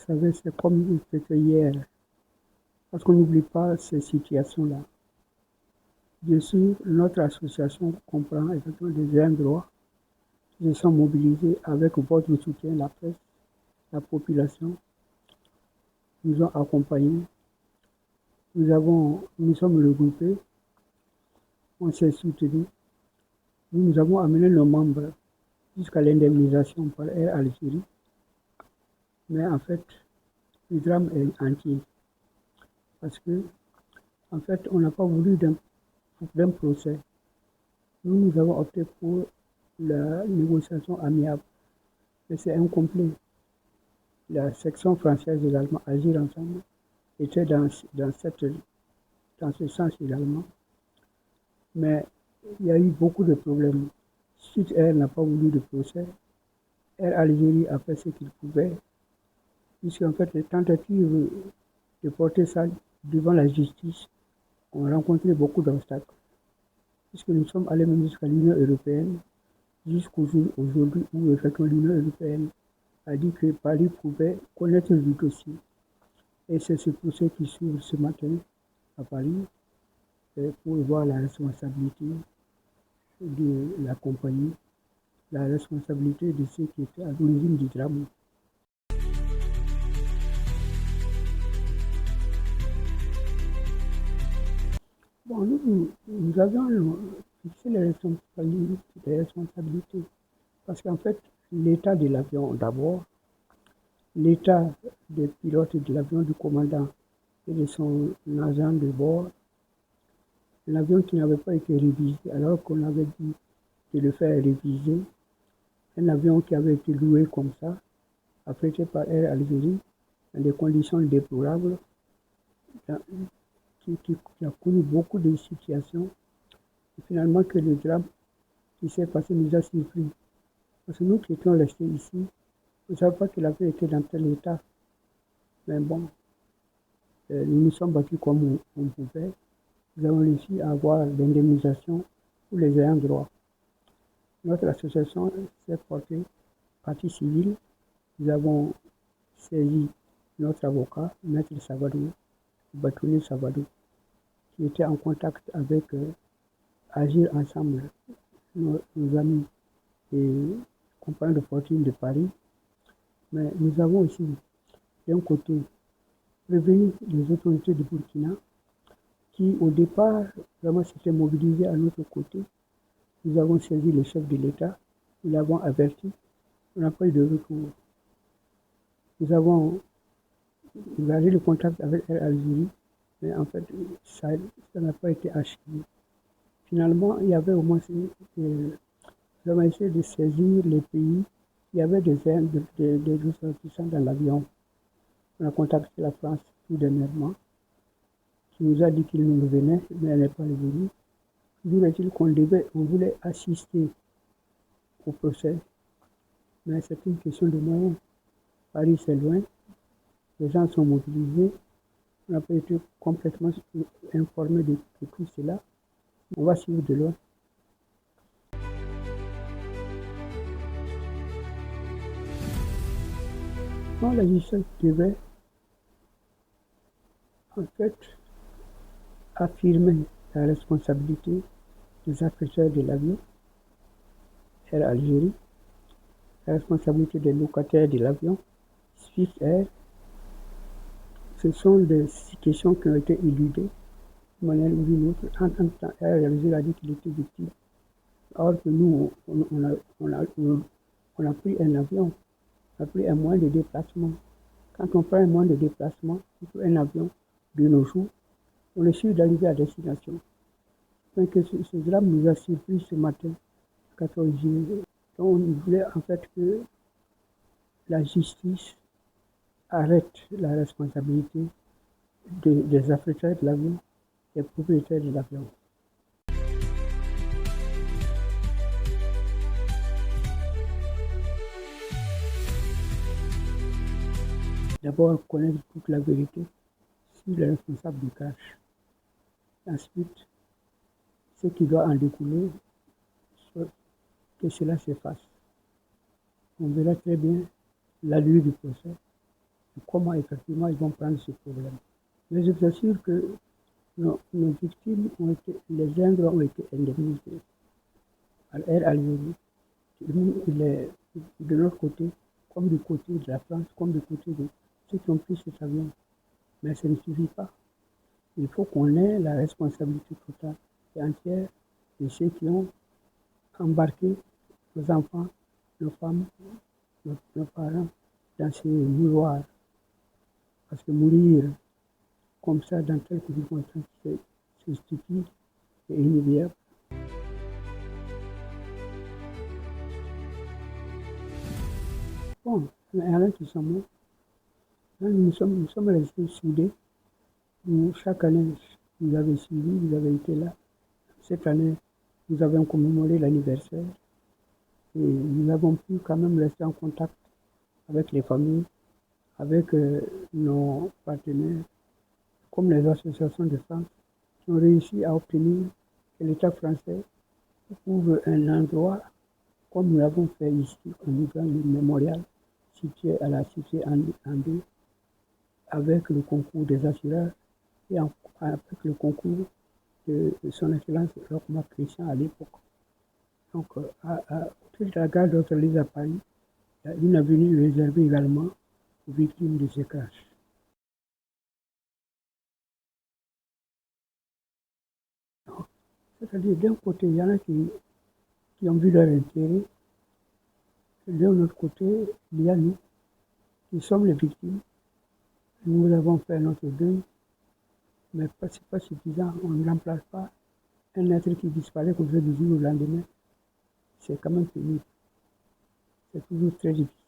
savez, c'est comme c'était hier, parce qu'on n'oublie pas ces situations-là. Bien sûr, notre association comprend exactement des ayants droit qui sont mobilisés avec votre soutien, la presse, la population, nous ont accompagnés. Nous sommes regroupés, on s'est soutenus. Nous avons amené nos membres jusqu'à l'indemnisation par Air Algérie. Mais en fait, le drame est entier. Parce que, en fait, on n'a pas voulu d'un procès. Nous avons opté pour la négociation amiable. Mais c'est incomplet. La section française également, Agir ensemble, était dans ce sens également. Mais il y a eu beaucoup de problèmes. Sud Air n'a pas voulu de procès. Air Algérie a fait ce qu'il pouvait. Puisqu'en fait, les tentatives de porter ça devant la justice ont rencontré beaucoup d'obstacles. Puisque nous sommes allés même jusqu'à l'Union européenne, jusqu'au jour aujourd'hui où effectivement l'Union européenne a dit que Paris pouvait connaître du dossier. Et c'est ce procès qui s'ouvre ce matin à Paris pour voir la responsabilité de la compagnie, la responsabilité de ceux qui étaient à l'origine du drame. Bon, nous avions fixé les responsabilités parce qu'en fait, l'état de l'avion d'abord, l'état des pilotes de l'avion, du commandant et de son agent de bord, l'avion qui n'avait pas été révisé alors qu'on avait dit de le faire réviser, un avion qui avait été loué comme ça, affrété par Air Algérie, dans des conditions déplorables, qui a connu beaucoup de situations, et finalement que le drame qui s'est passé nous a surpris. Parce que nous qui étions restés ici, on ne savait pas qu'il avait été dans tel état. Mais bon, nous nous sommes battus comme on pouvait. Nous avons réussi à avoir l'indemnisation pour les ayants droit. Notre association s'est portée partie civile. Nous avons saisi notre avocat, Maître Savadou, Batouni Savadou, qui était en contact avec Agir Ensemble, nos amis et compagnons de fortune de Paris. Mais nous avons aussi, d'un côté, prévenu les autorités de Burkina, qui au départ, vraiment s'étaient mobilisées à notre côté. Nous avons saisi le chef de l'État, nous l'avons averti, on n'a pas eu de retour. Nous avons gardé le contact avec Air Algérie, mais en fait, ça n'a pas été achevé. Finalement, il y avait au moins, nous avons essayé de saisir les pays. Il y avait des ressortissants dans l'avion. On a contacté la France tout dernièrement, qui nous a dit qu'il nous revenait, mais elle n'est pas revenue. Toujours est-il on voulait assister au procès, mais c'est une question de moyens. Paris, c'est loin, les gens sont mobilisés, on n'a pas été complètement informés de tout cela. On va suivre de loin. Non, la justice devait, en fait, affirmer la responsabilité des affréteurs de l'avion, Air Algérie, la responsabilité des locataires de l'avion, Swift Air. Ce sont des questions qui ont été éludées de manière ou d'une autre. En tant que temps, Air Algérie a dit qu'il était victime. Or que nous, on a pris un avion, on a pris un moyen de déplacement. Quand on prend un moyen de déplacement, un avion de nos jours, on est sûr d'arriver à destination. Donc ce drame nous a surpris ce matin, 14 juillet. Donc on voulait en fait que la justice arrête la responsabilité des affréteurs de l'avion, des propriétaires de l'avion. D'abord, connaître toute la vérité sur les responsables du crash. Ensuite, ce qui doit en découler, que cela s'efface. On verra très bien l'allure du procès. comment effectivement ils vont prendre ce problème. Mais je vous assure que nos victimes les Indres ont été indemnisés. Air Algérie, de notre côté, comme du côté de la France, comme du côté de ceux qui ont pris cet avion. Mais ça ne suffit pas. Il faut qu'on ait la responsabilité totale et entière de ceux qui ont embarqué nos enfants, nos femmes, nos parents dans ces mouroirs. Parce que mourir comme ça dans quelques circonstances, c'est stupide et inévitable. Bon, il y en a qui sont morts. Nous sommes restés soudés. Chaque année, vous avez suivi, vous avez été là. Cette année, nous avons commémoré l'anniversaire et nous avons pu quand même rester en contact avec les familles, avec nos partenaires, comme les associations de France, qui ont réussi à obtenir que l'État français ouvre un endroit, comme nous l'avons fait ici, en ouvrant le mémorial situé à la cité Andé, avec le concours des assureurs et avec le concours de son excellence Roch-Marc Christian à l'époque. Donc, autour de la gare d'Austerlitz à Paris, il y a une avenue réservée également aux victimes de ces crashs. C'est-à-dire, d'un côté, il y en a qui ont vu leur intérêt, et de l'autre côté, il y a nous, qui sommes les victimes. Nous avons fait notre deuil, mais ce n'est pas suffisant. On ne remplace pas un être qui disparaît comme ça du jour au lendemain. C'est quand même pénible. C'est toujours très difficile.